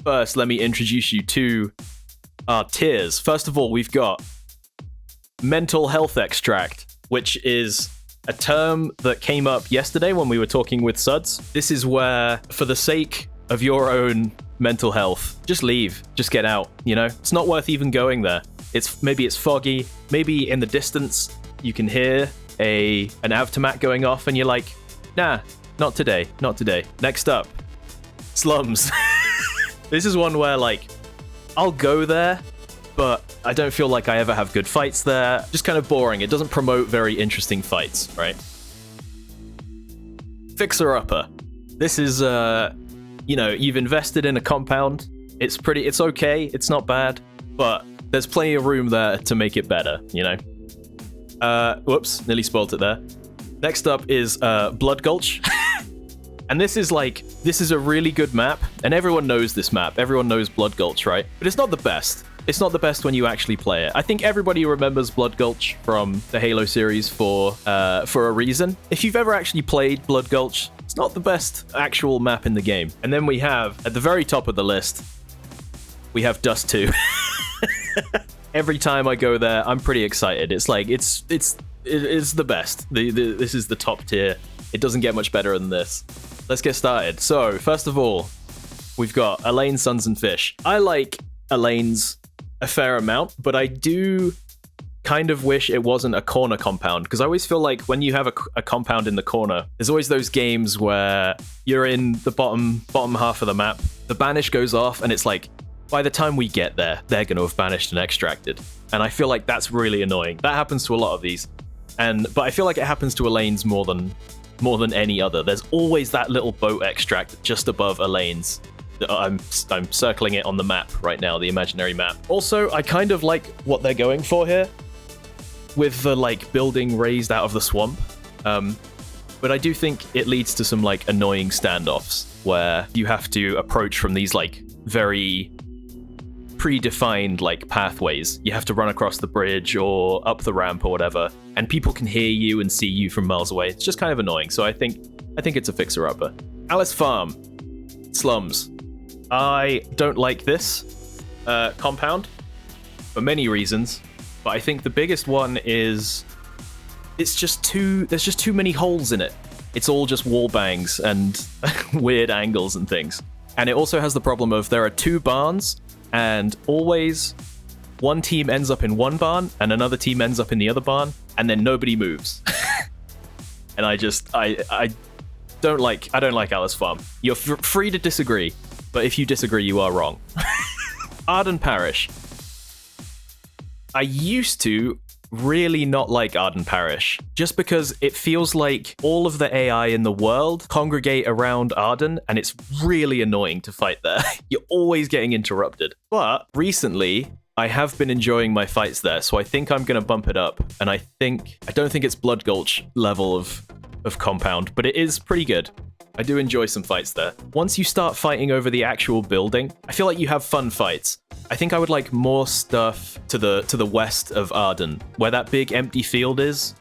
first, let me introduce you to our tiers. First of all, we've got mental health extract, which is a term that came up yesterday when we were talking with Suds. This is where, for the sake of your own mental health, just leave, just get out, you know? It's not worth even going there. Maybe it's foggy, maybe in the distance you can hear an avtomat going off and you're like, nah, not today. Next up, slums. This is one where, like, I'll go there, but I don't feel like I ever have good fights there. Just kind of boring. It doesn't promote very interesting fights, right? Fixer-upper. This is, you've invested in a compound. It's okay. It's not bad, but there's plenty of room there to make it better, you know? Whoops, nearly spoiled it there. Next up is Blood Gulch. And this is a really good map, and everyone knows this map. Everyone knows Blood Gulch, right? But it's not the best. It's not the best when you actually play it. I think everybody remembers Blood Gulch from the Halo series for a reason. If you've ever actually played Blood Gulch, it's not the best actual map in the game. And then we have, at the very top of the list, we have Dust 2. Every time I go there, I'm pretty excited. It's like, it's the best. This is the top tier. It doesn't get much better than this. Let's get started. So, first of all, we've got Alain, Sons and Fish. I like Alain's a fair amount, but I do kind of wish it wasn't a corner compound, because I always feel like when you have a compound in the corner, there's always those games where you're in the bottom half of the map, the banish goes off, and it's like, by the time we get there, they're going to have banished and extracted. And I feel like that's really annoying. That happens to a lot of these. But I feel like it happens to Alain's more than any other. There's always that little boat extract just above Alain's. I'm circling it on the map right now, the imaginary map. Also, I kind of like what they're going for here with the building raised out of the swamp. But I do think it leads to some annoying standoffs where you have to approach from these very predefined pathways. You have to run across the bridge or up the ramp or whatever, and people can hear you and see you from miles away. It's just kind of annoying. So I think it's a fixer-upper. Alice Farm, slums. I don't like this compound for many reasons, but I think the biggest one is there's just too many holes in it. It's all just wall bangs and weird angles and things. And it also has the problem of there are two barns, and always one team ends up in one barn and another team ends up in the other barn, and then nobody moves. And I don't like Alice Farm. You're free to disagree, but if you disagree, you are wrong. Arden Parish. I used to really not like Arden Parish, just because it feels like all of the AI in the world congregate around Arden, and it's really annoying to fight there. You're always getting interrupted. But recently, I have been enjoying my fights there, so I think I'm going to bump it up, and I don't think it's Blood Gulch level of compound, but it is pretty good. I do enjoy some fights there. Once you start fighting over the actual building, I feel like you have fun fights. I think I would like more stuff to the west of Arden, where that big empty field is,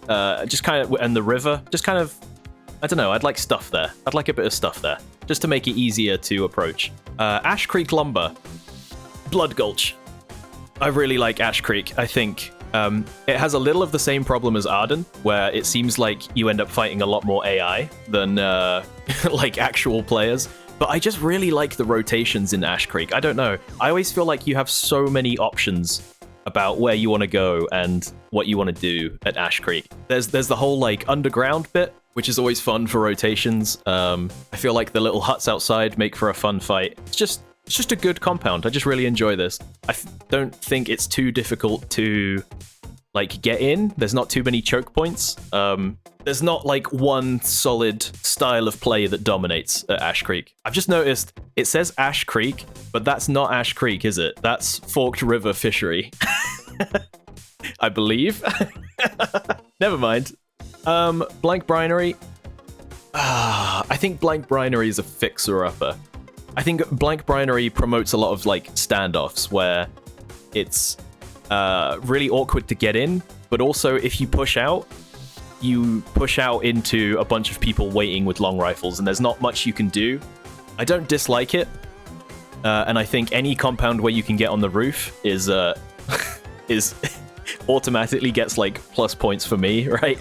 just kind of, and the river, just kind of, I don't know, I'd like stuff there. I'd like a bit of stuff there, just to make it easier to approach. Ash Creek Lumber, Blood Gulch. I really like Ash Creek. I think it has a little of the same problem as Arden, where it seems like you end up fighting a lot more AI than actual players. But I just really like the rotations in Ash Creek. I don't know. I always feel like you have so many options about where you want to go and what you want to do at Ash Creek. There's the whole underground bit, which is always fun for rotations. I feel like the little huts outside make for a fun fight. It's just a good compound. I just really enjoy this. I don't think it's too difficult to get in. There's not too many choke points. There's not one solid style of play that dominates at Ash Creek. I've just noticed it says Ash Creek, but that's not Ash Creek, is it? That's Forked River Fishery. I believe. Never mind. Blanc Brinary. I think Blanc Brinary is a fixer-upper. I think Blanc Brinary promotes a lot of standoffs where it's really awkward to get in, but also if you push out into a bunch of people waiting with long rifles, and there's not much you can do. I don't dislike it, And I think any compound where you can get on the roof is is automatically gets like plus points for me, right?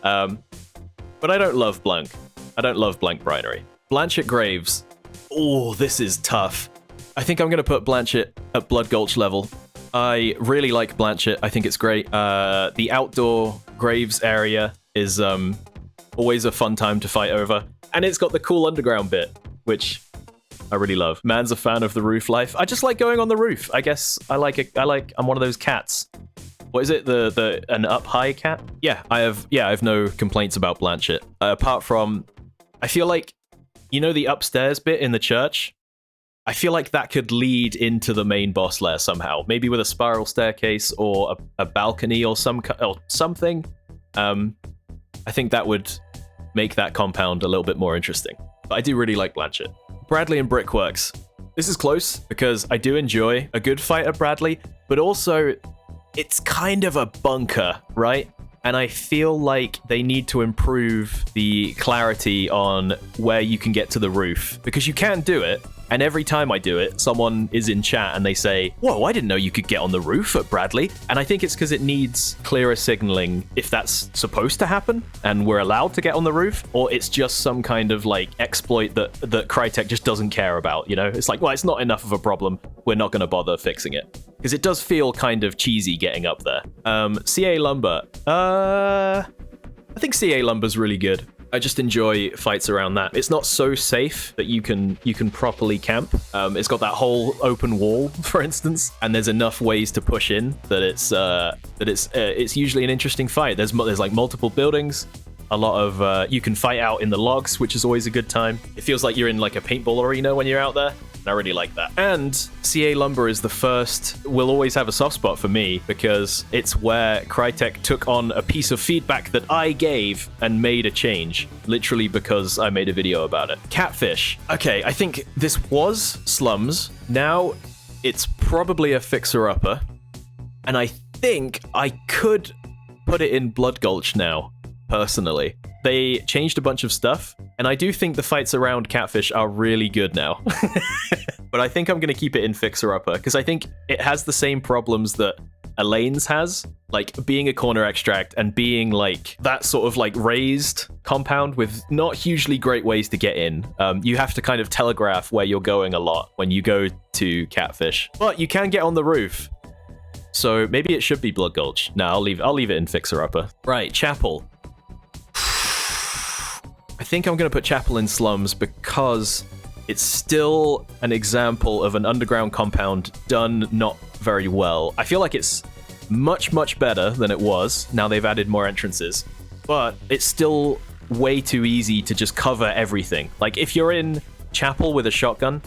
But I don't love Blanc. I don't love Blanc Brinary. Blanchett Graves. Oh, this is tough. I think I'm going to put Blanchett at Blood Gulch level. I really like Blanchett. I think it's great. The outdoor graves area is always a fun time to fight over. And it's got the cool underground bit, which I really love. Man's a fan of the roof life. I just like going on the roof. I guess I'm one of those cats. What is it? An up high cat? Yeah, I have no complaints about Blanchett. Apart from, I feel like, you know, the upstairs bit in the church? I feel like that could lead into the main boss lair somehow. Maybe with a spiral staircase or a balcony or something. I think that would make that compound a little bit more interesting. But I do really like Blanchett. Bradley and Brickworks. This is close because I do enjoy a good fight at Bradley, but also it's kind of a bunker, right? And I feel like they need to improve the clarity on where you can get to the roof, because you can do it. And every time I do it, someone is in chat and they say, whoa, I didn't know you could get on the roof at Bradley. And I think it's because it needs clearer signaling if that's supposed to happen and we're allowed to get on the roof, or it's just some kind of like exploit that Crytek just doesn't care about, you know? It's like, well, it's not enough of a problem. We're not going to bother fixing it. Because it does feel kind of cheesy getting up there. C&A Lumber. I think C&A Lumber's really good. I just enjoy fights around that. It's not so safe that you can properly camp. It's got that whole open wall, for instance, and there's enough ways to push in that it's usually an interesting fight. There's like multiple buildings. A lot of you can fight out in the logs, which is always a good time. It feels like you're in like a paintball arena when you're out there. And I really like that. And C&A Lumber is the first, will always have a soft spot for me, because it's where Crytek took on a piece of feedback that I gave and made a change, literally because I made a video about it. Catfish. Okay, I think this was slums. Now it's probably a fixer-upper. And I think I could put it in Blood Gulch now, personally. They changed a bunch of stuff, and I do think the fights around Catfish are really good now. But I think I'm going to keep it in Fixer-Upper, because I think it has the same problems that Alain's has, like being a corner extract and being like that sort of like raised compound with not hugely great ways to get in. You have to kind of telegraph where you're going a lot when you go to Catfish, but you can get on the roof. So maybe it should be Blood Gulch. No, I'll leave it in Fixer-Upper. Right, Chapel. I think I'm going to put Chapel in slums because it's still an example of an underground compound done not very well. I feel like it's much, much better than it was. Now they've added more entrances, but it's still way too easy to just cover everything. Like if you're in Chapel with a shotgun,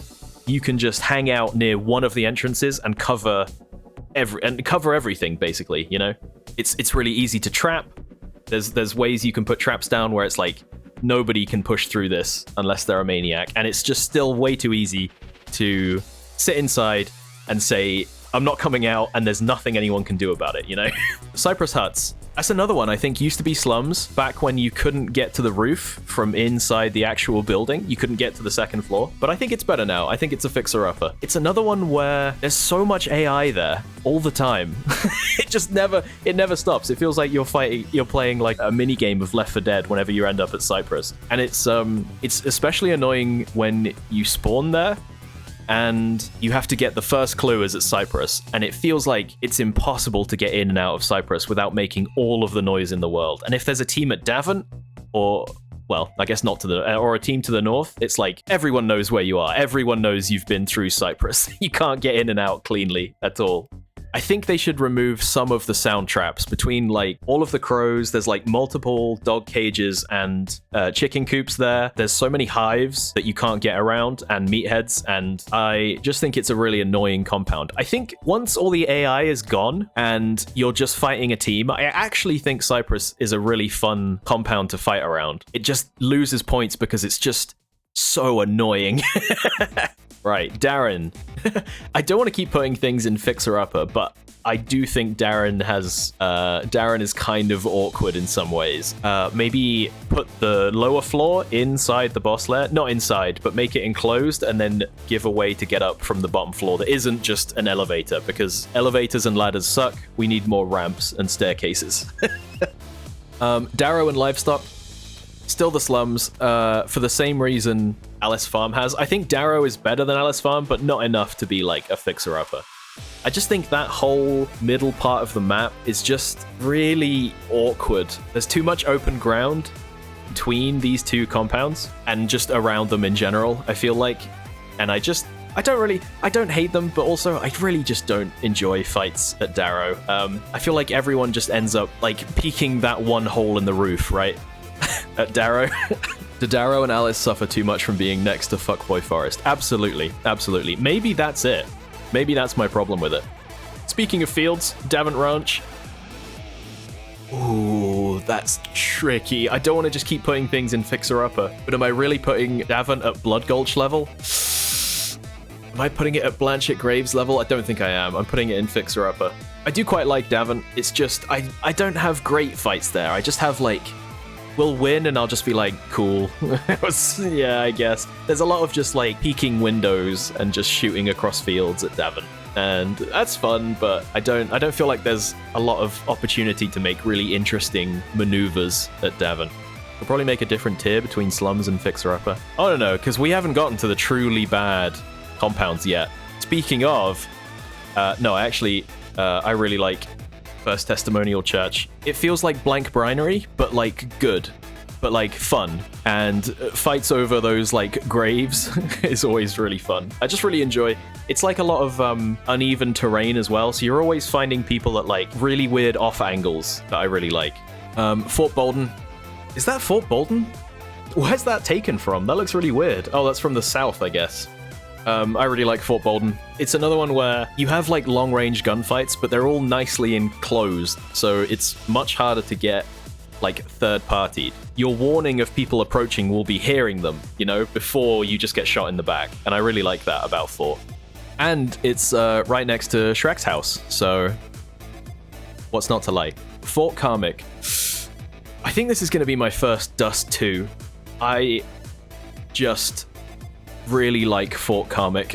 you can just hang out near one of the entrances and cover everything basically, you know? It's really easy to trap. There's ways you can put traps down where it's like nobody can push through this unless they're a maniac, and it's just still way too easy to sit inside and say, I'm not coming out, and there's nothing anyone can do about it, you know? Cyprus Huts. That's another one I think used to be slums back when you couldn't get to the roof from inside the actual building. You couldn't get to the second floor, but I think it's better now. I think it's a fixer-upper. It's another one where there's so much AI there all the time. It never stops. It feels like you're playing like a mini game of Left 4 Dead whenever you end up at Cyprus. And it's especially annoying when you spawn there and you have to get the first clue as at Cyprus, and it feels like it's impossible to get in and out of Cyprus without making all of the noise in the world. And if there's a team at Davant, or, well, I guess not or a team to the north, it's like everyone knows where you are. Everyone knows you've been through Cyprus. You can't get in and out cleanly at all. I think they should remove some of the sound traps between like all of the crows. There's like multiple dog cages and chicken coops there. There's so many hives that you can't get around, and meatheads, and I just think it's a really annoying compound. I think once all the AI is gone and you're just fighting a team, I actually think Cyprus is a really fun compound to fight around. It just loses points because it's just so annoying. Right, Darin. I don't want to keep putting things in fixer-upper, but I do think Darin is kind of awkward in some ways. Maybe put the lower floor inside the boss lair, not inside, but make it enclosed, and then give a way to get up from the bottom floor that isn't just an elevator, because elevators and ladders suck. We need more ramps and staircases. Darrow and Livestock, still the slums, for the same reason Alice Farm has. I think Darrow is better than Alice Farm, but not enough to be like a fixer-upper. I just think that whole middle part of the map is just really awkward. There's too much open ground between these two compounds and just around them in general, I feel like. And I don't hate them, but also I really just don't enjoy fights at Darrow. I feel like everyone just ends up like peeking that one hole in the roof, right? At Darrow. Do Darrow and Alice suffer too much from being next to Fuckboy Forest? Absolutely, absolutely. Maybe that's it. Maybe that's my problem with it. Speaking of fields, Davant Ranch. Ooh, that's tricky. I don't want to just keep putting things in fixer-upper, but am I really putting Davant at Blood Gulch level? Am I putting it at Blanchett Graves level? I don't think I am. I'm putting it in fixer-upper. I do quite like Davant. It's just, I don't have great fights there. I just have like, we'll win and I'll just be like, cool. Yeah, I guess. There's a lot of just like peeking windows and just shooting across fields at Davant. And that's fun, but I don't feel like there's a lot of opportunity to make really interesting maneuvers at Davant. We'll probably make a different tier between slums and fixer-upper. I don't know, because we haven't gotten to the truly bad compounds yet. Speaking of, no, actually, I really like First Testimonial Church. It feels like Blanc Brinary, but like good, but like fun. And fights over those like graves is always really fun. I just really enjoy. It's like a lot of uneven terrain as well, so you're always finding people at like really weird off angles that I really like. Fort Bolden. Is that Fort Bolden? Where's that taken from? That looks really weird. Oh, that's from the south, I guess. I really like Fort Bolden. It's another one where you have like long-range gunfights, but they're all nicely enclosed, so it's much harder to get like third-partied. Your warning of people approaching will be hearing them, you know, before you just get shot in the back, and I really like that about Fort. And it's right next to Shrek's house, so what's not to like? Fort Carmick. I think this is going to be my first Dust 2. I just really like Fort Carmick.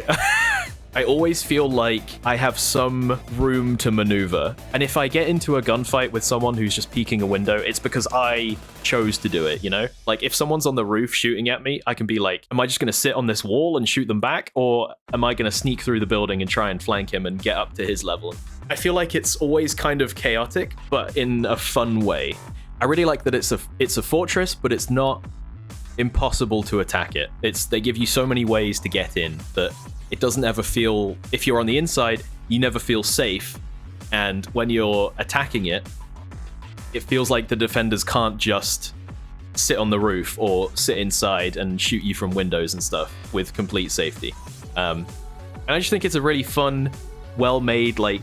I always feel like I have some room to maneuver, and if I get into a gunfight with someone who's just peeking a window, it's because I chose to do it, you know? Like, if someone's on the roof shooting at me, I can be like, am I just going to sit on this wall and shoot them back, or am I going to sneak through the building and try and flank him and get up to his level? I feel like it's always kind of chaotic, but in a fun way. I really like that it's a fortress, but it's not impossible to attack it. They give you so many ways to get in that it doesn't ever feel, if you're on the inside, you never feel safe. And when you're attacking it, it feels like the defenders can't just sit on the roof or sit inside and shoot you from windows and stuff with complete safety. And I just think it's a really fun, well-made like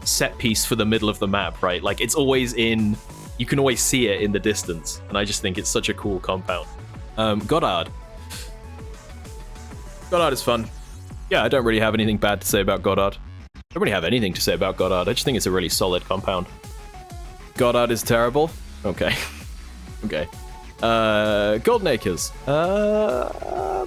set piece for the middle of the map, right? Like it's always in, you can always see it in the distance. And I just think it's such a cool compound. Goddard. Goddard is fun. Yeah, I don't really have anything bad to say about Goddard. I don't really have anything to say about Goddard. I just think it's a really solid compound. Goddard is terrible? Okay. Okay. Golden Acres. I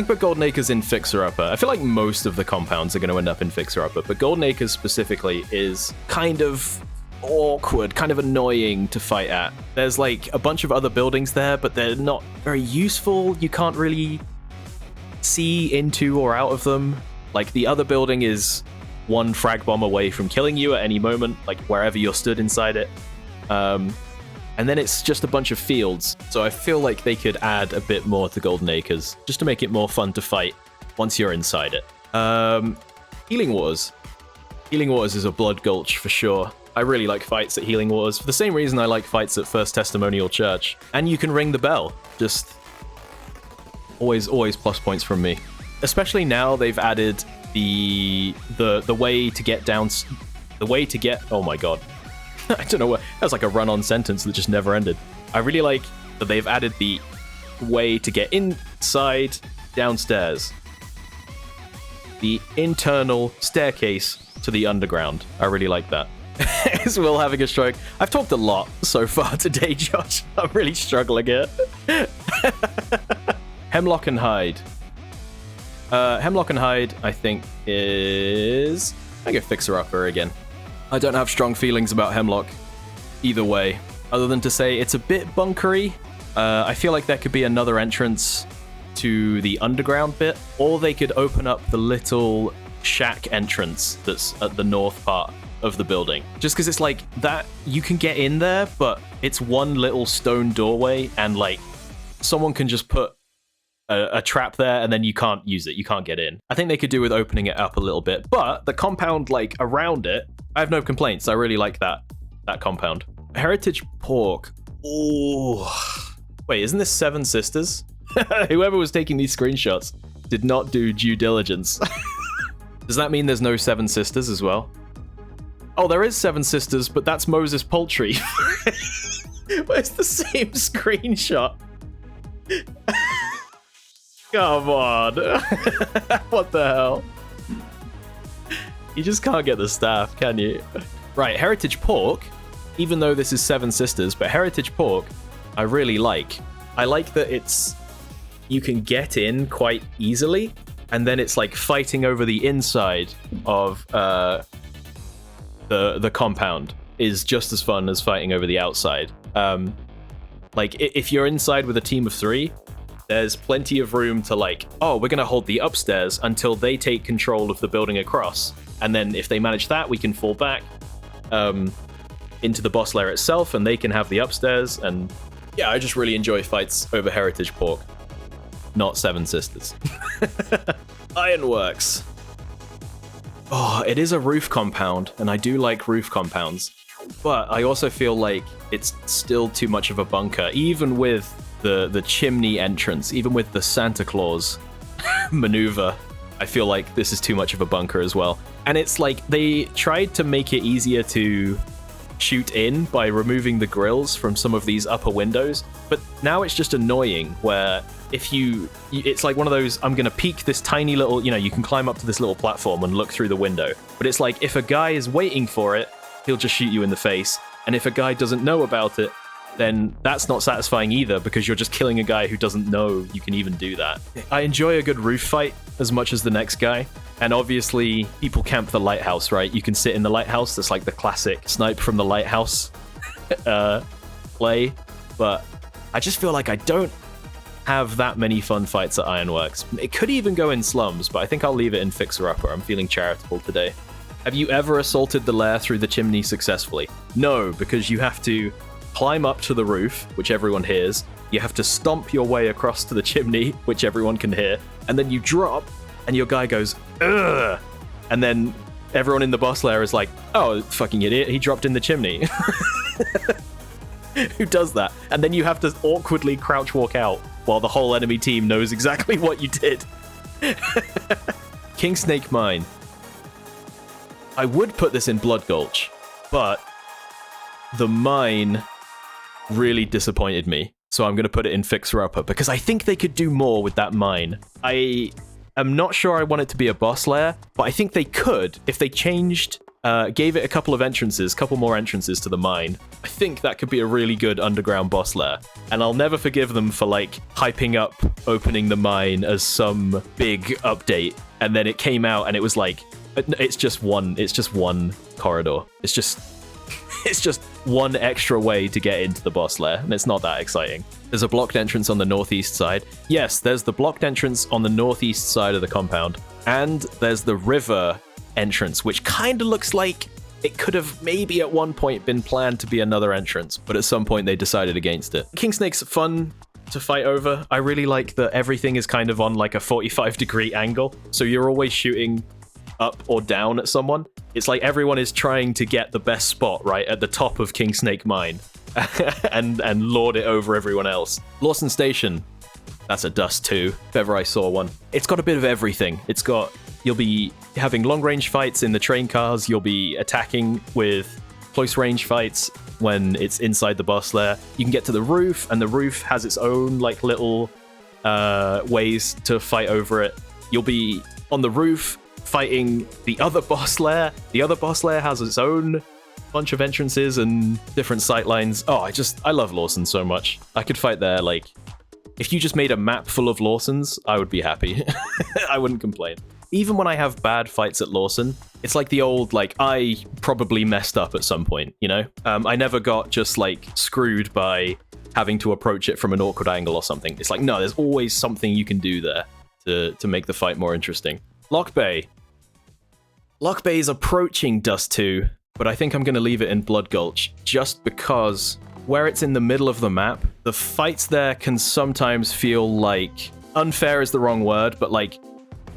put Golden Acres in Fixer-Upper. I feel like most of the compounds are going to end up in Fixer-Upper, but Golden Acres specifically is kind of awkward, kind of annoying to fight at. There's like a bunch of other buildings there, but they're not very useful. You can't really see into or out of them. Like the other building is one frag bomb away from killing you at any moment, like wherever you're stood inside it. And then it's just a bunch of fields. So I feel like they could add a bit more to Golden Acres just to make it more fun to fight once you're inside it. Healing Waters. Healing Waters is a blood gulch for sure. I really like fights at Healing Waters for the same reason I like fights at First Testimonial Church. And you can ring the bell. Just always plus points from me. Especially now they've added the way to get down, the way to get, oh my god. I don't know what, that was like a run-on sentence that just never ended. I really like that they've added the way to get inside downstairs. The internal staircase to the underground. I really like that. Is Will having a stroke? I've talked a lot so far today, Josh. I'm really struggling here. Hemlock and Hide. Hemlock and Hide, I think, is... I go fixer-upper again. I don't have strong feelings about Hemlock either way, other than to say it's a bit bunkery. I feel like there could be another entrance to the underground bit, or they could open up the little shack entrance that's at the north part of the building. Just because it's like that, you can get in there, but it's one little stone doorway, and like someone can just put a trap there, and then you can't use it. You can't get in. I think they could do with opening it up a little bit, but the compound like around it, I have no complaints. I really like that compound. Heritage Pork. Oh, wait, isn't this Seven Sisters? Whoever was taking these screenshots did not do due diligence. Does that mean there's no Seven Sisters as well? Oh, there is Seven Sisters, but that's Moses Poultry. Where's the same screenshot? Come on. What the hell? You just can't get the staff, can you? Right, Heritage Pork, even though this is Seven Sisters, but Heritage Pork, I really like. I like that you can get in quite easily, and then it's like fighting over the inside of the compound is just as fun as fighting over the outside. Like if you're inside with a team of 3, there's plenty of room to like, oh, we're gonna hold the upstairs until they take control of the building across, and then if they manage that, we can fall back into the boss lair itself, and they can have the upstairs. And yeah, I just really enjoy fights over Heritage Pork, not Seven Sisters. Ironworks. Oh, it is a roof compound, and I do like roof compounds, but I also feel like it's still too much of a bunker, even with the chimney entrance, even with the Santa Claus maneuver. I feel like this is too much of a bunker as well. And it's like they tried to make it easier to shoot in by removing the grills from some of these upper windows, but now it's just annoying where if it's like one of those, I'm gonna peek this tiny little, you can climb up to this little platform and look through the window, but it's like if a guy is waiting for it, he'll just shoot you in the face, and if a guy doesn't know about it, then that's not satisfying either, because you're just killing a guy who doesn't know you can even do that. I enjoy a good roof fight as much as the next guy, and obviously people camp the lighthouse, right? You can sit in the lighthouse. That's like the classic snipe from the lighthouse play, but I just feel like I don't have that many fun fights at Ironworks. It could even go in slums, but I think I'll leave it in fixer-upper. I'm feeling charitable today. Have you ever assaulted the lair through the chimney successfully? No, because you have to climb up to the roof, which everyone hears. You have to stomp your way across to the chimney, which everyone can hear, and then you drop, and your guy goes, ugh! And then everyone in the boss lair is like, oh, fucking idiot, he dropped in the chimney. Who does that? And then you have to awkwardly crouch walk out while the whole enemy team knows exactly what you did. Kingsnake Mine. I would put this in Blood Gulch, but the mine really disappointed me, so I'm going to put it in fixer-upper, because I think they could do more with that mine. I am not sure I want it to be a boss lair, but I think they could if they changed, gave it a couple more entrances to the mine. I think that could be a really good underground boss lair, and I'll never forgive them for like hyping up opening the mine as some big update, and then it came out and it was like, it's just one corridor. It's just one extra way to get into the boss lair, and it's not that exciting. There's a blocked entrance on the northeast side. Yes, there's the blocked entrance on the northeast side of the compound, and there's the river entrance, which kind of looks like it could have maybe at one point been planned to be another entrance, but at some point they decided against it. Kingsnake's fun to fight over. I really like that everything is kind of on like a 45-degree angle, so you're always shooting up or down at someone. It's like everyone is trying to get the best spot right at the top of Kingsnake Mine and lord it over everyone else. Lawson Station, that's a dust too, if ever I saw one. It's got a bit of everything. You'll be having long range fights in the train cars, you'll be attacking with close range fights when it's inside the boss lair. You can get to the roof, and the roof has its own like little ways to fight over it. You'll be on the roof fighting the other boss lair. The other boss lair has its own bunch of entrances and different sight lines. Oh, I love Lawson so much. I could fight there. Like, if you just made a map full of Lawsons, I would be happy. I wouldn't complain. Even when I have bad fights at Lawson, it's like the old, like, I probably messed up at some point, you know? I never got just, like, screwed by having to approach it from an awkward angle or something. It's like, no, there's always something you can do there to make the fight more interesting. Lockbay. Lockbay is approaching Dust 2, but I think I'm going to leave it in Blood Gulch, just because where it's in the middle of the map, the fights there can sometimes feel like, unfair is the wrong word, but like,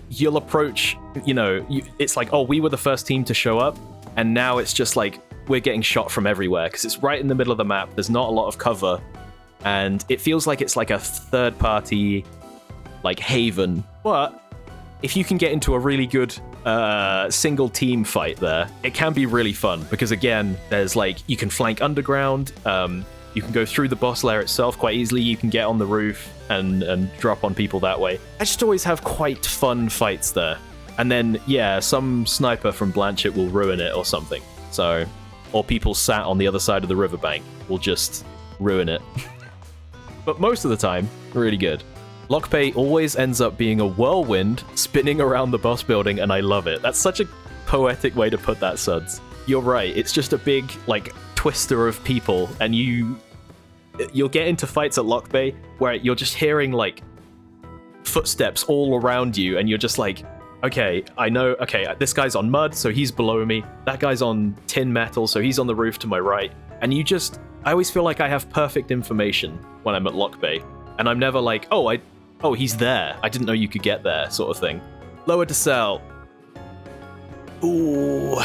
you'll approach, you know, it's like, oh, we were the first team to show up, and now it's just like, we're getting shot from everywhere, because it's right in the middle of the map, there's not a lot of cover, and it feels like it's like a third-party, like, haven. But if you can get into a really good single team fight there, it can be really fun, because again, there's like, you can flank underground, you can go through the boss lair itself quite easily, you can get on the roof and drop on people that way. I just always have quite fun fights there. And then, yeah, some sniper from Blanchett will ruin it or something. So, or people sat on the other side of the riverbank will just ruin it. But most of the time, really good. Lockbay always ends up being a whirlwind spinning around the boss building, and I love it. That's such a poetic way to put that, Suds. You're right, it's just a big, like, twister of people, and you'll get into fights at Lockbay where you're just hearing, like, footsteps all around you, and you're just like, okay, I know, okay, this guy's on mud, so he's below me. That guy's on tin metal, so he's on the roof to my right. And I always feel like I have perfect information when I'm at Lockbay. And I'm never like, oh, he's there. I didn't know you could get there, sort of thing. Lower Desalle. Ooh.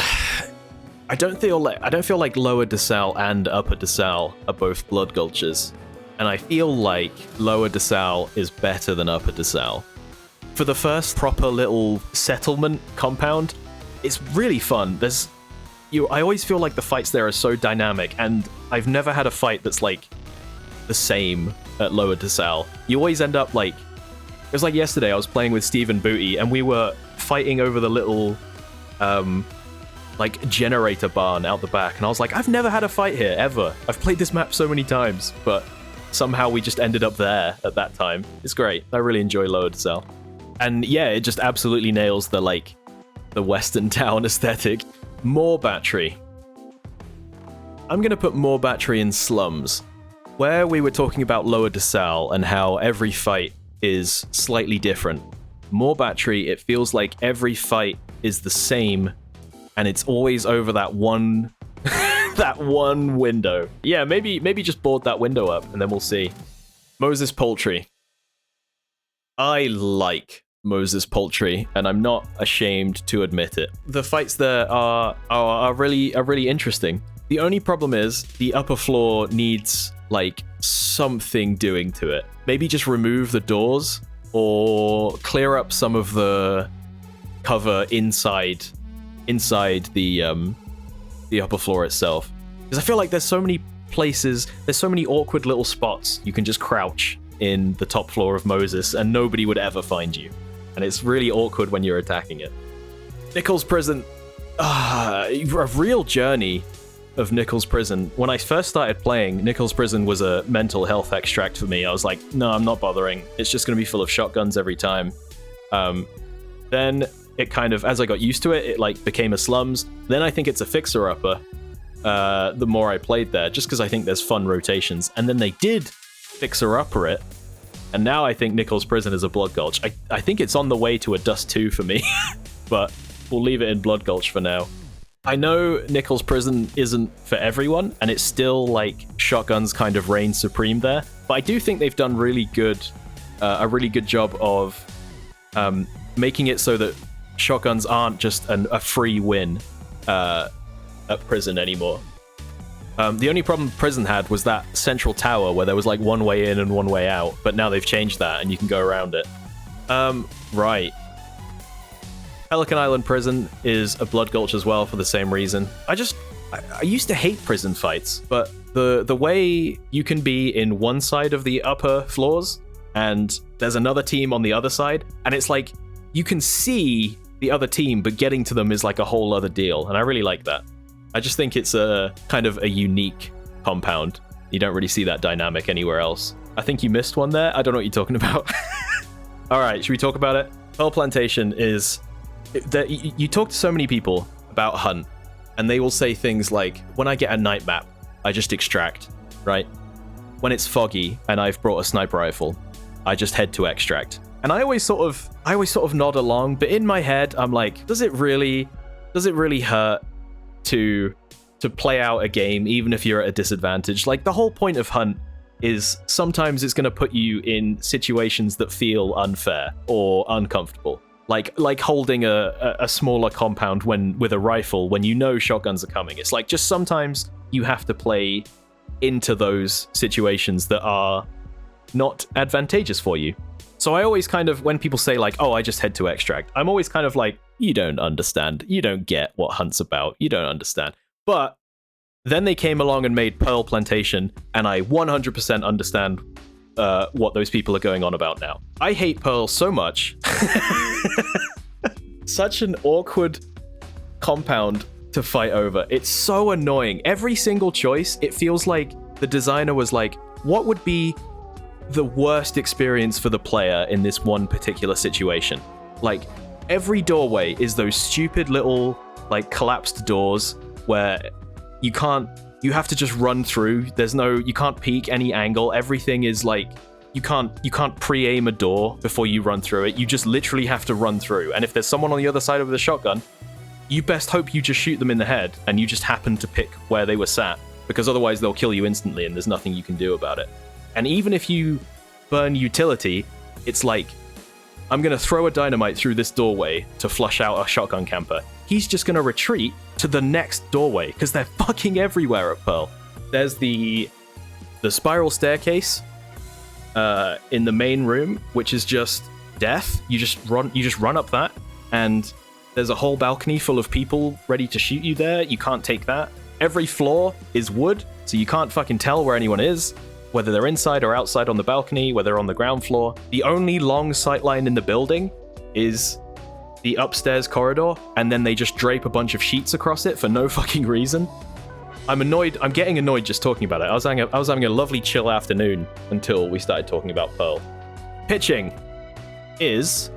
I don't feel like Lower Desalle and Upper Desalle are both blood gulches. And I feel like Lower Desalle is better than Upper Desalle. For the first proper little settlement compound, it's really fun. I always feel like the fights there are so dynamic, and I've never had a fight that's like the same at Lower Desalle. You always end up like, it was like yesterday I was playing with Stephen Booty and we were fighting over the little like generator barn out the back, and I was like, I've never had a fight here ever. I've played this map so many times, but somehow we just ended up there at that time. It's great. I really enjoy Lower Desalle. And yeah, it just absolutely nails the western town aesthetic. Maw Battery. I'm gonna put Maw Battery in slums. Where we were talking about Lower Desalle and how every fight is slightly different, Maw Battery, it feels like every fight is the same, and it's always over that one that one window. Yeah, maybe just board that window up, and then we'll see. Moses Poultry. I like Moses Poultry, and I'm not ashamed to admit it. The fights there are really interesting. The only problem is the upper floor needs like something doing to it. Maybe just remove the doors or clear up some of the cover inside the upper floor itself. Because I feel like there's so many places, there's so many awkward little spots you can just crouch in the top floor of Moses and nobody would ever find you. And it's really awkward when you're attacking it. Nicholls Prison. A real journey of Nicholls Prison. When I first started playing, Nicholls Prison was a mental health extract for me. I was like, no, I'm not bothering. It's just going to be full of shotguns every time. Then it kind of, as I got used to it, it like became a slums. Then I think it's a fixer-upper the more I played there, just because I think there's fun rotations. And then they did fixer-upper it. And now I think Nicholls Prison is a Blood Gulch. I think it's on the way to a Dust 2 for me, but we'll leave it in Blood Gulch for now. I know Nicholls Prison isn't for everyone, and it's still like shotguns kind of reign supreme there, but I do think they've done a really good job of making it so that shotguns aren't just a free win at Prison anymore. The only problem Prison had was that central tower where there was like one way in and one way out, but now they've changed that and you can go around it. Right. Pelican Island Prison is a Blood Gulch as well for the same reason. I used to hate prison fights, but the way you can be in one side of the upper floors and there's another team on the other side, and it's like you can see the other team, but getting to them is like a whole other deal, and I really like that. I just think it's a kind of a unique compound. You don't really see that dynamic anywhere else. I think you missed one there. I don't know what you're talking about. All right, should we talk about it? Pearl Plantation is... You talk to so many people about hunt, and they will say things like, when I get a night map, I just extract, right? When it's foggy and I've brought a sniper rifle, I just head to extract. And I always sort of nod along, but in my head, I'm like, does it really hurt to play out a game even if you're at a disadvantage? Like, the whole point of hunt is sometimes it's going to put you in situations that feel unfair or uncomfortable. Like holding a smaller compound with a rifle when you know shotguns are coming. It's like, just sometimes you have to play into those situations that are not advantageous for you. So I always kind of, when people say like, oh, I just head to extract, I'm always kind of like, you don't understand. You don't get what hunt's about. You don't understand. But then they came along and made Pearl Plantation, and I 100% understand what those people are going on about now. I hate Pearl so much. Such an awkward compound to fight over. It's so annoying. Every single choice, it feels like the designer was like, what would be the worst experience for the player in this one particular situation? Like, every doorway is those stupid little, like, collapsed doors where you have to just run through. You can't peek any angle. Everything is like, you can't pre-aim a door before you run through it. You just literally have to run through. And if there's someone on the other side of the shotgun, you best hope you just shoot them in the head and you just happen to pick where they were sat, because otherwise they'll kill you instantly and there's nothing you can do about it. And even if you burn utility, it's like, I'm going to throw a dynamite through this doorway to flush out a shotgun camper. He's just going to retreat to the next doorway because they're fucking everywhere at Pearl. There's the spiral staircase in the main room, which is just death. You just run up that, and there's a whole balcony full of people ready to shoot you there. You can't take that. Every floor is wood, so you can't fucking tell where anyone is, whether they're inside or outside on the balcony, whether they're on the ground floor. The only long sightline in the building is the upstairs corridor, and then they just drape a bunch of sheets across it for no fucking reason. I'm annoyed. I'm getting annoyed just talking about it. I was having a lovely chill afternoon until we started talking about Pearl. Pitching is...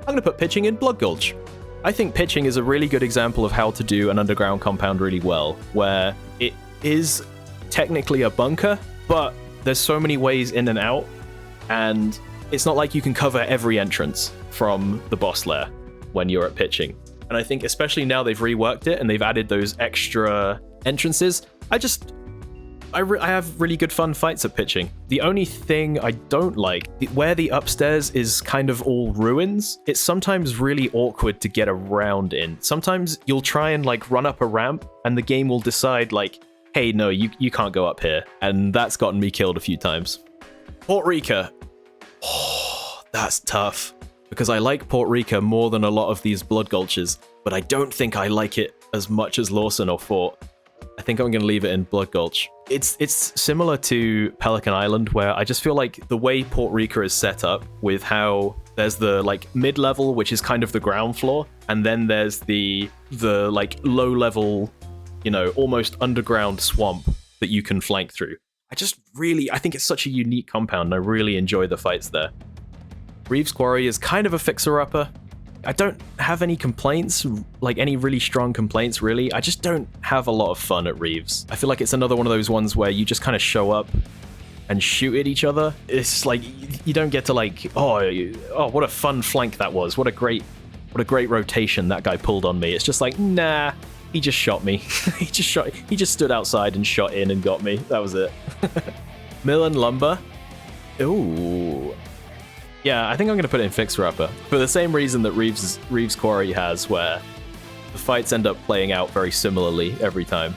I'm going to put pitching in Blood Gulch. I think pitching is a really good example of how to do an underground compound really well, where it is technically a bunker, but there's so many ways in and out, and it's not like you can cover every entrance from the boss lair when you're at pitching. And I think especially now they've reworked it and they've added those extra entrances, I have really good fun fights at pitching. The only thing I don't like, where the upstairs is kind of all ruins, it's sometimes really awkward to get around in. Sometimes you'll try and like run up a ramp and the game will decide like, hey, no, you can't go up here. And that's gotten me killed a few times. Port Reeker. Oh, that's tough. Because I like Port Reeker more than a lot of these Blood Gulches, but I don't think I like it as much as Lawson or Fort. I think I'm going to leave it in Blood Gulch. It's similar to Pelican Island, where I just feel like the way Port Reeker is set up, with how there's the like mid-level, which is kind of the ground floor, and then there's the like low-level, you know, almost underground swamp that you can flank through. I think it's such a unique compound, and I really enjoy the fights there. Reeves Quarry is kind of a fixer-upper. I don't have any complaints, like any really strong complaints, really. I just don't have a lot of fun at Reeves. I feel like it's another one of those ones where you just kind of show up and shoot at each other. It's like, you don't get to like, oh, what a fun flank that was. What a great rotation that guy pulled on me. It's just like, nah, he just shot me. He just stood outside and shot in and got me. That was it. Mill and Lumber. Ooh. Yeah, I think I'm going to put it in Fixer Upper for the same reason that Reeves Quarry has, where the fights end up playing out very similarly every time.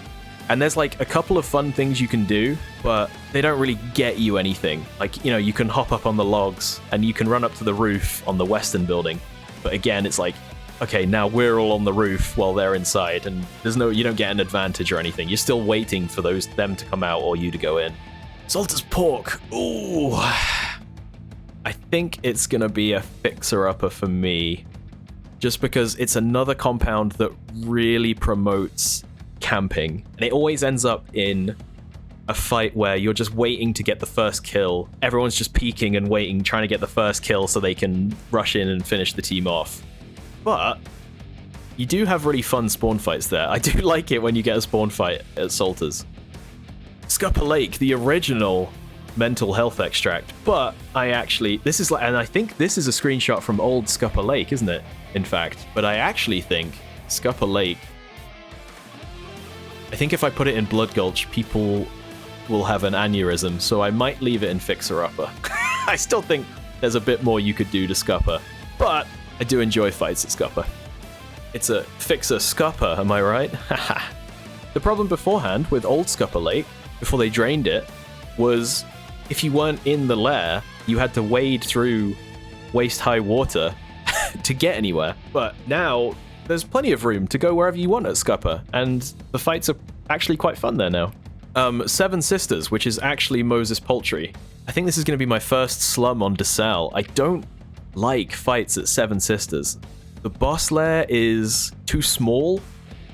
And there's like a couple of fun things you can do, but they don't really get you anything. Like, you know, you can hop up on the logs and you can run up to the roof on the western building. But again, it's like, okay, now we're all on the roof while they're inside, and you don't get an advantage or anything. You're still waiting for them to come out or you to go in. Salter's Pork. Ooh. I think it's going to be a fixer-upper for me. just because it's another compound that really promotes camping. And it always ends up in a fight where you're just waiting to get the first kill. Everyone's just peeking and waiting, trying to get the first kill so they can rush in and finish the team off. But you do have really fun spawn fights there. I do like it when you get a spawn fight at Salters. Scupper Lake, the original mental health extract. But I actually, this is like, and I think this is a screenshot from old Scupper Lake, isn't it? In fact, but I actually think Scupper Lake, I think if I put it in Blood Gulch, people will have an aneurysm, so I might leave it in Fixer Upper. I still think there's a bit more you could do to Scupper, but I do enjoy fights at Scupper. It's a Fixer Scupper, am I right? The problem beforehand with old Scupper Lake, before they drained it, was if you weren't in the lair, you had to wade through waist-high water to get anywhere. But now, there's plenty of room to go wherever you want at Scupper, and the fights are actually quite fun there now. Seven Sisters, which is actually Moses Poultry. I think this is going to be my first slum on Desalle. I don't like fights at Seven Sisters. The boss lair is too small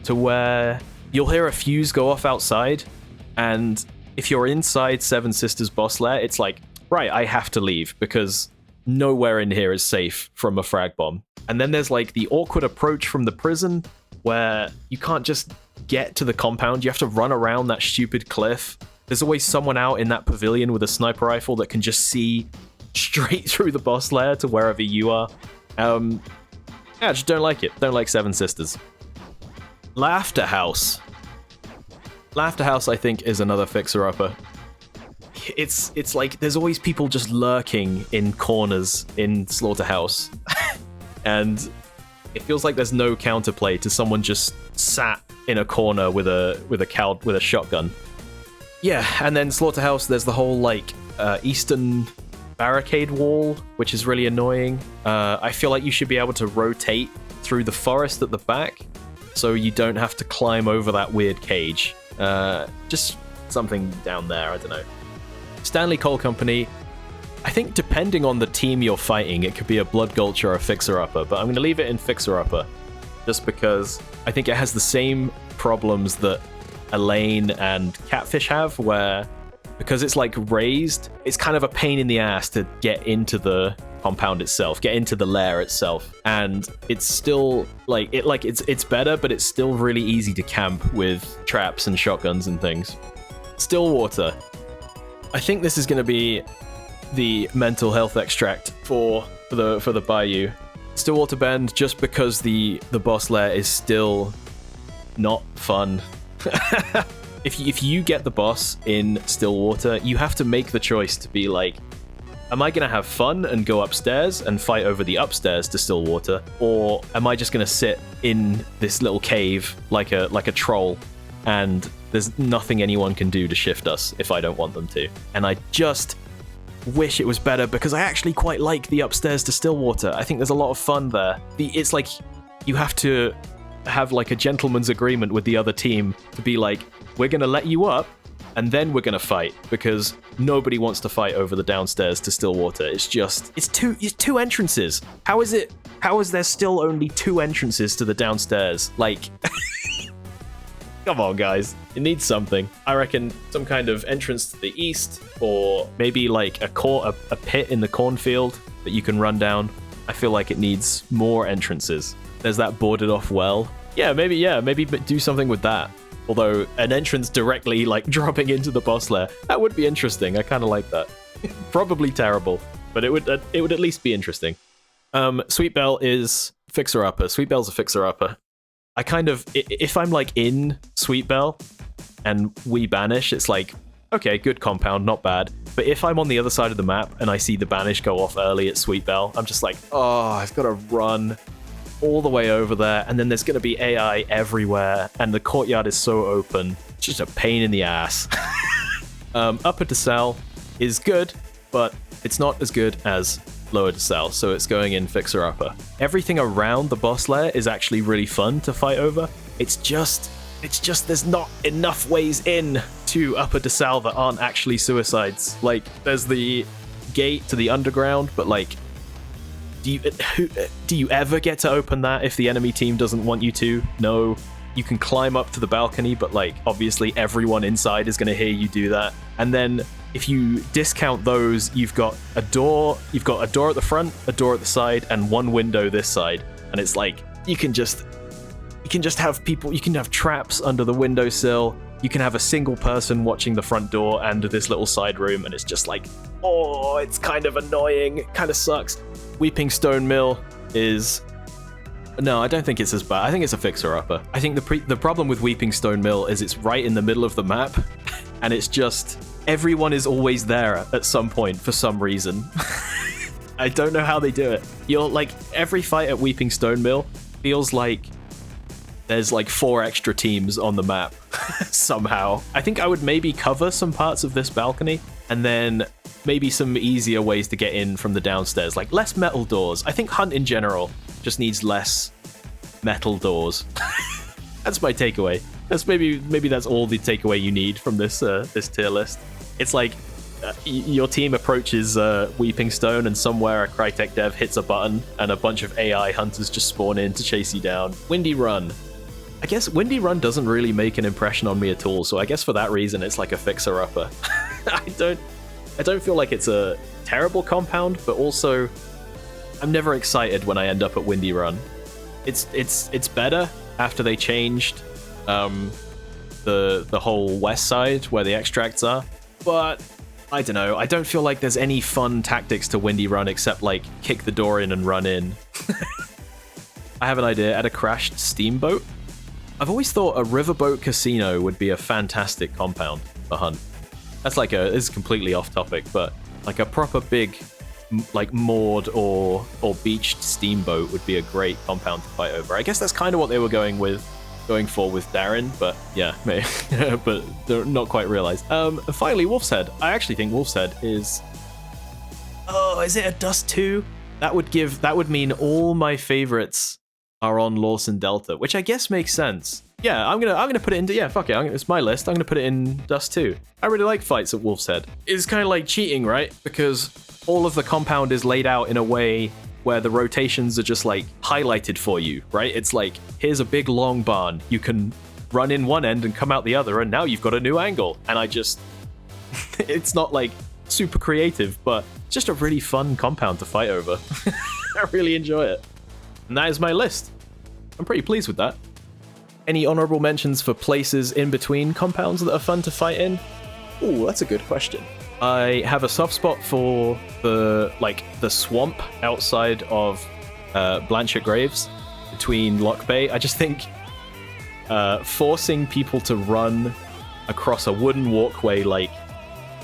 to where you'll hear a fuse go off outside, and if you're inside Seven Sisters boss lair, it's like, right, I have to leave because nowhere in here is safe from a frag bomb. And then there's like the awkward approach from the prison where you can't just get to the compound, you have to run around that stupid cliff. There's always someone out in that pavilion with a sniper rifle that can just see straight through the boss lair to wherever you are. Yeah, just don't like it. Don't like Seven Sisters. Laughter House. Laughter House, I think, is another fixer-upper. It's like there's always people just lurking in corners in Slaughterhouse. And it feels like there's no counterplay to someone just sat in a corner with a shotgun. Yeah, and then Slaughterhouse, there's the whole like eastern barricade wall, which is really annoying. I feel like you should be able to rotate through the forest at the back, so you don't have to climb over that weird cage. Just something down there, I don't know. Stanley Coal Company, I think depending on the team you're fighting, it could be a Blood Gulch or a Fixer-Upper, but I'm going to leave it in Fixer-Upper, just because I think it has the same problems that Alain and Catfish have, where because it's like raised, it's kind of a pain in the ass to get into the compound itself, get into the lair itself, and it's still it's better, but it's still really easy to camp with traps and shotguns and things. Stillwater, I think this is going to be the mental health extract for the Bayou. Stillwater Bend, just because the boss lair is still not fun. If you get the boss in Stillwater, you have to make the choice to be like, am I going to have fun and go upstairs and fight over the upstairs to Stillwater, or am I just going to sit in this little cave like a troll, and there's nothing anyone can do to shift us if I don't want them to? And I just wish it was better, because I actually quite like the upstairs to Stillwater. I think there's a lot of fun there. It's like you have to have like a gentleman's agreement with the other team to be like, we're going to let you up and then we're going to fight, because nobody wants to fight over the downstairs to Stillwater. It's two entrances. How is there still only two entrances to the downstairs? Like, come on, guys. It needs something. I reckon some kind of entrance to the east, or maybe like a pit in the cornfield that you can run down. I feel like it needs more entrances. There's that boarded off well. Maybe do something with that. Although an entrance directly like dropping into the boss lair, that would be interesting. I kind of like that. Probably terrible, but it would at least be interesting. Sweet Bell is fixer-upper. Sweet Bell's a fixer-upper. I kind of, if I'm like in Sweet Bell and we banish, it's like, okay, good compound, not bad. But if I'm on the other side of the map and I see the banish go off early at Sweet Bell, I'm just like, oh, I've got to run all the way over there, and then there's going to be AI everywhere, and the courtyard is so open. It's just a pain in the ass. Upper Desalle is good, but it's not as good as Lower Desalle, so it's going in fixer-upper. Everything around the boss lair is actually really fun to fight over. It's just there's not enough ways in to Upper Desalle that aren't actually suicides. Like, there's the gate to the underground, but like, Do you ever get to open that if the enemy team doesn't want you to? No. You can climb up to the balcony, but like obviously everyone inside is going to hear you do that. And then if you discount those, you've got a door at the front, a door at the side, and one window this side. And it's like you can just have people, you can have traps under the windowsill. You can have a single person watching the front door and this little side room, and it's just like, oh, it's kind of annoying. It kind of sucks. Weeping Stone Mill is... No, I don't think it's as bad. I think it's a fixer-upper. I think the problem with Weeping Stone Mill is it's right in the middle of the map, and it's just... Everyone is always there at some point for some reason. I don't know how they do it. You're like, every fight at Weeping Stone Mill feels like there's like 4 extra teams on the map somehow. I think I would maybe cover some parts of this balcony, and then maybe some easier ways to get in from the downstairs, like less metal doors. I think Hunt in general just needs less metal doors. That's my takeaway. That's maybe that's all the takeaway you need from this this tier list. It's like your team approaches Weeping Stone, and somewhere a Crytek dev hits a button, and a bunch of AI hunters just spawn in to chase you down. Windy Run. I guess Windy Run doesn't really make an impression on me at all, so I guess for that reason it's like a fixer-upper. I don't feel like it's a terrible compound, but also I'm never excited when I end up at Windy Run. It's better after they changed the whole west side where the extracts are, but I don't know. I don't feel like there's any fun tactics to Windy Run except like kick the door in and run in. I have an idea. At a crashed steamboat. I've always thought a riverboat casino would be a fantastic compound for Hunt. That's like this is completely off topic, but like a proper big like moored or beached steamboat would be a great compound to fight over. I guess that's kind of what they were going for with Darin, but yeah, maybe. But they're not quite realized. Finally, Wolf's Head. I actually think Wolf's Head is... Oh, is it a Dust 2? That would mean all my favorites are on Lawson Delta, which I guess makes sense. Yeah, I'm gonna put it into... Yeah, fuck it, it's my list. I'm gonna put it in Dust 2. I really like fights at Wolf's Head. It's kind of like cheating, right? Because all of the compound is laid out in a way where the rotations are just like highlighted for you, right? It's like, here's a big long barn. You can run in one end and come out the other, and now you've got a new angle. And I just... It's not like super creative, but just a really fun compound to fight over. I really enjoy it. And that is my list. I'm pretty pleased with that. Any honorable mentions for places in between compounds that are fun to fight in? Ooh, that's a good question. I have a soft spot for the swamp outside of Blanchett Graves between Lockbay. I just think forcing people to run across a wooden walkway like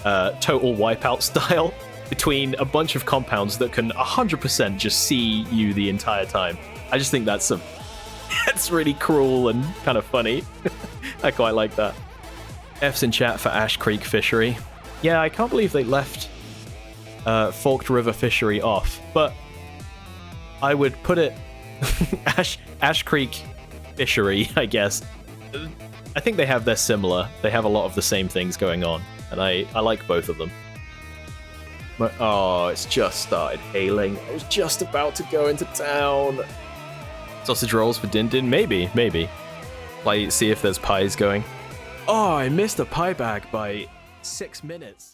Total Wipeout style between a bunch of compounds that can 100% just see you the entire time. I just think that's really cruel and kind of funny. I quite like that. F's in chat for Ash Creek Fishery. Yeah, I can't believe they left Forked River Fishery off, but I would put it Ash Creek Fishery, I guess. I think they have their similar. They have a lot of the same things going on, and I like both of them. But, oh, it's just started hailing. I was just about to go into town. Sausage rolls for Din Din? Maybe. Like, see if there's pies going. Oh, I missed a pie bag by 6 minutes.